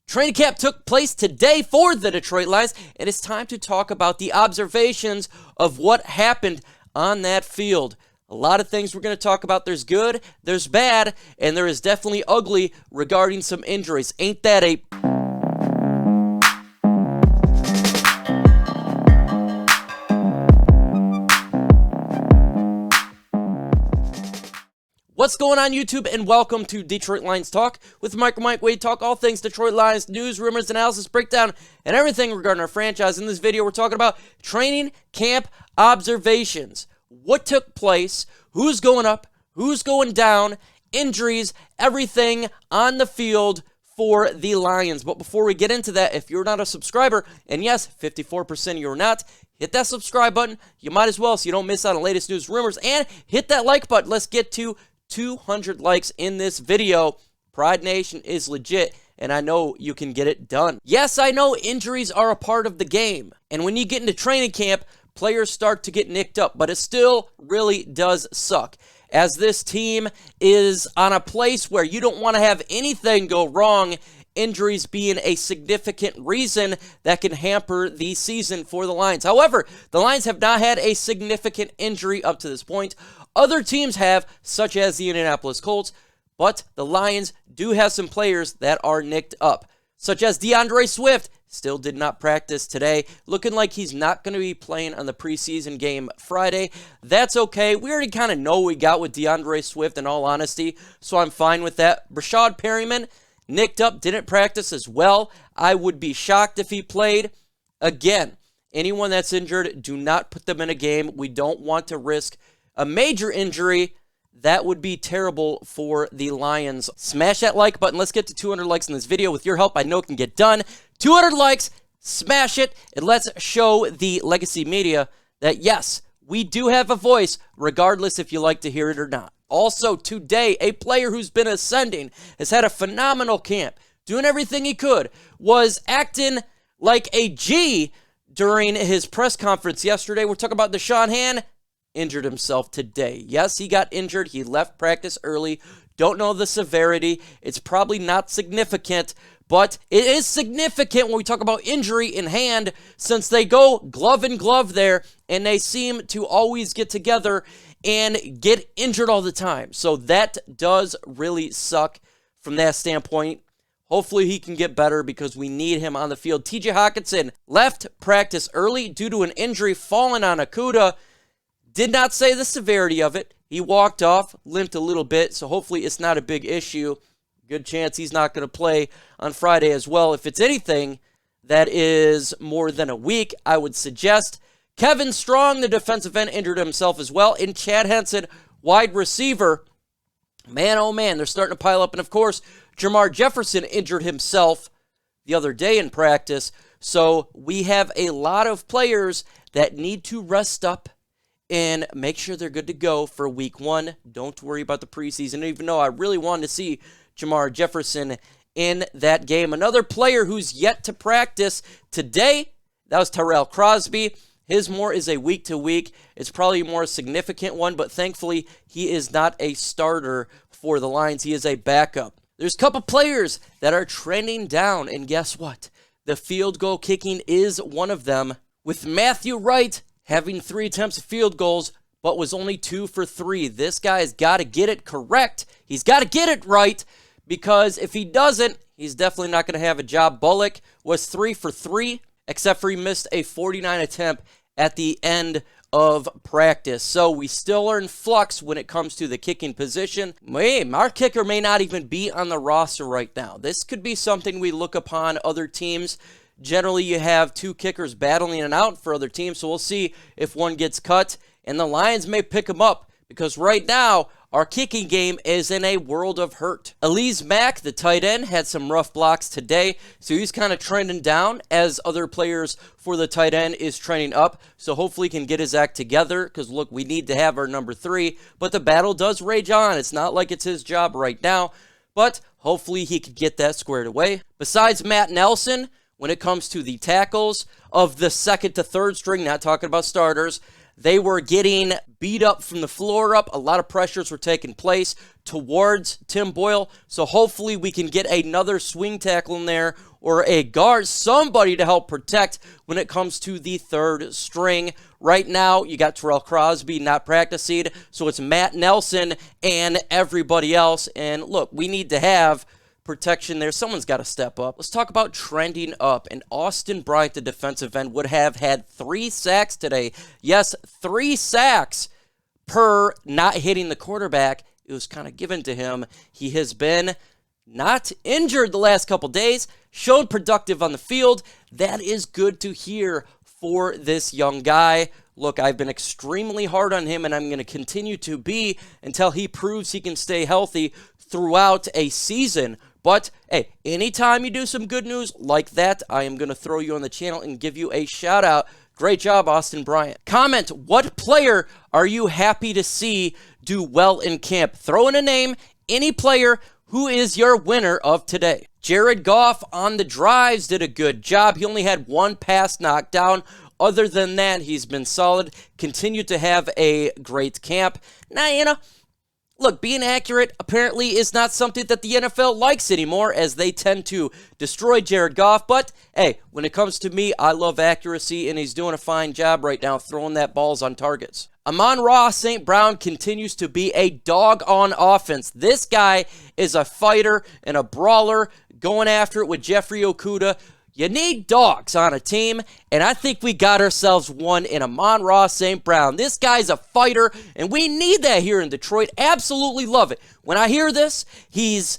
Training camp took place today for the Detroit Lions, and it's time to talk about the observations of what happened on that field. A lot of things we're going to talk about. There's good, there's bad, and there is definitely ugly regarding some injuries. Ain't that a... What's going on, YouTube, and welcome to Detroit Lions Talk with Mike. We talk all things Detroit Lions, news, rumors, analysis, breakdown, and everything regarding our franchise. In this video, we're talking about training camp observations. What took place, who's going up, who's going down, injuries, everything on the field for the Lions. But before we get into that, if you're not a subscriber, and yes, 54% of you are not, hit that subscribe button. You might as well so you don't miss out on the latest news, rumors, and hit that like button. Let's get to 200 likes in this video. Pride Nation is legit, and I know you can get it done. Yes, I know injuries are a part of the game, and when you get into training camp, players start to get nicked up, but it still really does suck, as this team is on a place where you don't want to have anything go wrong, injuries being a significant reason that can hamper the season for the Lions. However, the Lions have not had a significant injury up to this point. Other teams have, such as the Indianapolis Colts, but the Lions do have some players that are nicked up, such as DeAndre Swift. Still did not practice today, looking like he's not going to be playing on the preseason game Friday. That's okay. We already kind of know what we got with DeAndre Swift, in all honesty, so I'm fine with that. Brashad Perryman, nicked up, didn't practice as well. I would be shocked if he played. Again, anyone that's injured, do not put them in a game. We don't want to risk a major injury. That would be terrible for the Lions. Smash that like button. Let's get to 200 likes in this video. With your help, I know it can get done. 200 likes, smash it, and let's show the legacy media that, yes, we do have a voice, regardless if you like to hear it or not. Also, today, a player who's been ascending, has had a phenomenal camp, doing everything he could, was acting like a G during his press conference yesterday. We're talking about Deshaun Hand. Injured himself today. Yes, he got injured. He left practice early. Don't know the severity. It's probably not significant, but it is significant when we talk about injury in hand, since they go glove in glove there, and they seem to always get together and get injured all the time. So that does really suck from that standpoint. Hopefully he can get better because we need him on the field. TJ Hockenson left practice early due to an injury falling on Akuda. Did not say the severity of it. He walked off, limped a little bit, so hopefully it's not a big issue. Good chance he's not going to play on Friday as well. If it's anything that is more than a week, I would suggest. Kevin Strong, the defensive end, injured himself as well. And Chad Henson, wide receiver. Man, oh man, they're starting to pile up. And of course, Jermar Jefferson injured himself the other day in practice. So we have a lot of players that need to rest up and make sure they're good to go for week one. Don't worry about the preseason, even though I really wanted to see Jermar Jefferson in that game. Another player who's yet to practice today, that was Tyrell Crosby. His more is a week-to-week. It's probably a more significant one, but thankfully he is not a starter for the Lions. He is a backup. There's a couple players that are trending down, and guess what? The field goal kicking is one of them, with Matthew Wright having 3 attempts at field goals, but was only 2 for 3. This guy's got to get it correct. He's got to get it right, because if he doesn't, he's definitely not going to have a job. Bullock was 3 for 3, except for he missed a 49 attempt at the end of practice. So we still are in flux when it comes to the kicking position. Our kicker may not even be on the roster right now. This could be something we look upon other teams. Generally, you have 2 kickers battling it out for other teams, so we'll see if one gets cut, and the Lions may pick him up, because right now, our kicking game is in a world of hurt. Alim McNeill, the tight end, had some rough blocks today, so he's kind of trending down as other players for the tight end is trending up, so hopefully he can get his act together, because look, we need to have our number 3, but the battle does rage on. It's not like it's his job right now, but hopefully he can get that squared away. Besides Matt Nelson, when it comes to the tackles of the second to third string, not talking about starters, they were getting beat up from the floor up. A lot of pressures were taking place towards Tim Boyle. So hopefully we can get another swing tackle in there, or a guard, somebody to help protect when it comes to the third string. Right now, you got Tyrell Crosby not practicing, so it's Matt Nelson and everybody else. And look, we need to have protection there. Someone's got to step up. Let's talk about trending up. And Austin Bryant, the defensive end, would have had 3 sacks today. Yes, 3 sacks per not hitting the quarterback. It was kind of given to him. He has been not injured the last couple days, showed productive on the field. That is good to hear for this young guy. Look, I've been extremely hard on him, and I'm going to continue to be until he proves he can stay healthy throughout a season. But, hey, anytime you do some good news like that, I am going to throw you on the channel and give you a shout-out. Great job, Austin Bryant. Comment, what player are you happy to see do well in camp? Throw in a name, any player. Who is your winner of today? Jared Goff on the drives did a good job. He only had 1 pass knocked down. Other than that, he's been solid. Continued to have a great camp. Now, look, being accurate apparently is not something that the NFL likes anymore, as they tend to destroy Jared Goff. But, hey, when it comes to me, I love accuracy, and he's doing a fine job right now throwing that balls on targets. Amon-Ra St. Brown continues to be a dog on offense. This guy is a fighter and a brawler, going after it with Jeffrey Okudah. You need dogs on a team, and I think we got ourselves one in Amon-Ra St. Brown. This guy's a fighter, and we need that here in Detroit. Absolutely love it. When I hear this, he's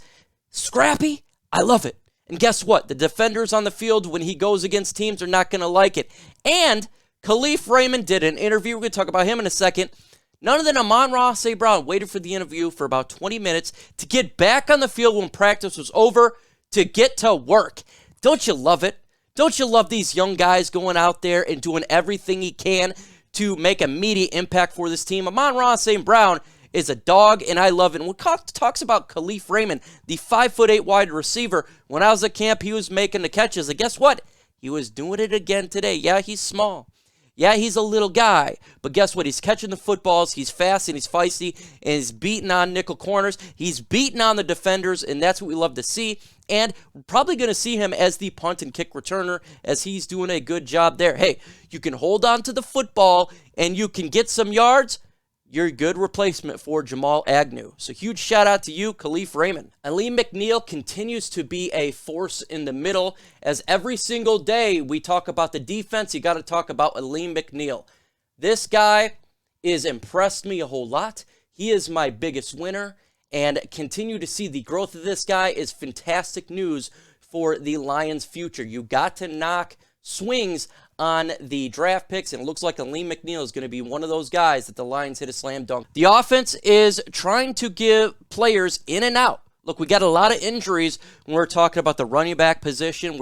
scrappy. I love it. And guess what? The defenders on the field, when he goes against teams, are not going to like it. And Kalif Raymond did an interview. We're going to talk about him in a second. None other than Amon-Ra St. Brown waited for the interview for about 20 minutes to get back on the field when practice was over to get to work. Don't you love it? Don't you love these young guys going out there and doing everything he can to make immediate impact for this team? Amon-Ra St. Brown is a dog, and I love it. And when talks about Kalif Raymond, the 5'8" wide receiver, when I was at camp, he was making the catches. And guess what? He was doing it again today. Yeah, he's small. Yeah, he's a little guy, but guess what? He's catching the footballs, he's fast, and he's feisty, and he's beating on nickel corners. He's beating on the defenders, and that's what we love to see. And we're probably going to see him as the punt and kick returner, as he's doing a good job there. Hey, you can hold on to the football, and you can get some yards. You're a good replacement for Jamal Agnew. So huge shout out to you, Kalif Raymond. Alim McNeill continues to be a force in the middle. As every single day we talk about the defense, you got to talk about Alim McNeill. This guy has impressed me a whole lot. He is my biggest winner, and continue to see the growth of this guy is fantastic news for the Lions' future. You got to knock swings on the draft picks, and it looks like Alim McNeill is going to be one of those guys that the Lions hit a slam dunk. The offense is trying to give players in and out. Look, we got a lot of injuries when we're talking about the running back position.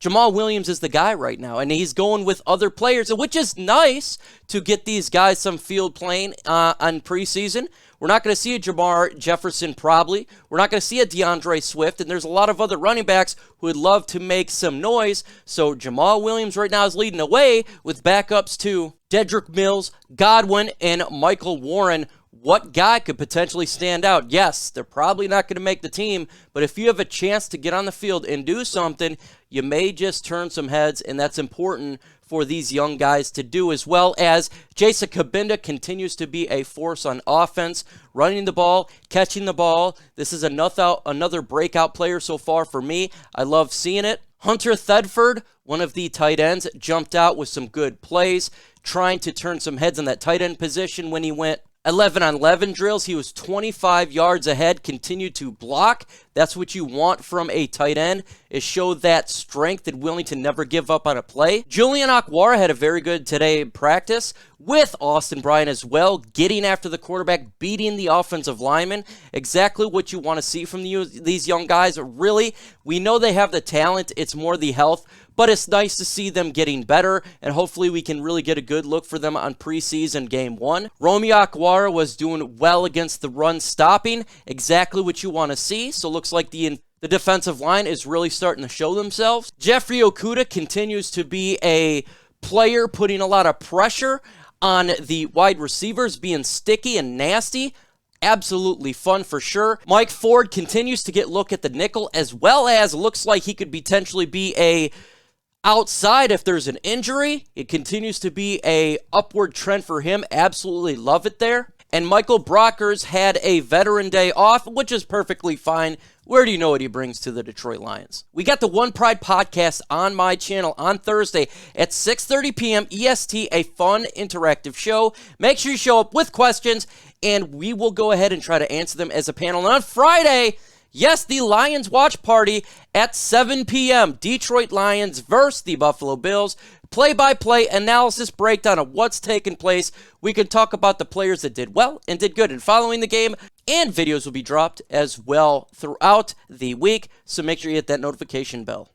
Jamaal Williams is the guy right now, and he's going with other players, which is nice to get these guys some field playing on preseason. We're not going to see a Jermar Jefferson probably. We're not going to see a DeAndre Swift, and there's a lot of other running backs who would love to make some noise. So Jamaal Williams right now is leading the way with backups to Dedrick Mills, Godwin, and Michael Warren. What guy could potentially stand out? Yes, they're probably not going to make the team, but if you have a chance to get on the field and do something, you may just turn some heads, and that's important for these young guys to do, as well as Jason Kabinda continues to be a force on offense, running the ball, catching the ball. This is another breakout player so far for me. I love seeing it. Hunter Thedford, one of the tight ends, jumped out with some good plays, trying to turn some heads in that tight end position when he went 11-on-11 drills. He was 25 yards ahead, continued to block. That's what you want from a tight end, is show that strength and willing to never give up on a play. Julian Okwara had a very good today in practice with Austin Bryant as well, getting after the quarterback, beating the offensive lineman. Exactly what you want to see from these young guys. Really, we know they have the talent. It's more the health. But it's nice to see them getting better, and hopefully we can really get a good look for them on preseason game 1. Romeo Okwara was doing well against the run stopping, exactly what you want to see. So it looks like the defensive line is really starting to show themselves. Jeffrey Okudah continues to be a player putting a lot of pressure on the wide receivers, being sticky and nasty. absolutely fun for sure. Mike Ford continues to get look at the nickel, as well as looks like he could potentially be a outside if there's an injury. It continues to be a upward trend for him. Absolutely love it there. And Michael Brockers had a veteran day off, which is perfectly fine. Where do you know what he brings to the Detroit Lions? We got the One Pride podcast on my channel on Thursday at 6:30 p.m. EST, a fun, interactive show. Make sure you show up with questions, and we will go ahead and try to answer them as a panel. And on Friday, yes, the Lions watch party at 7 p.m. Detroit Lions versus the Buffalo Bills. Play-by-play analysis breakdown of what's taken place. We can talk about the players that did well and did good in following the game, and videos will be dropped as well throughout the week, so make sure you hit that notification bell.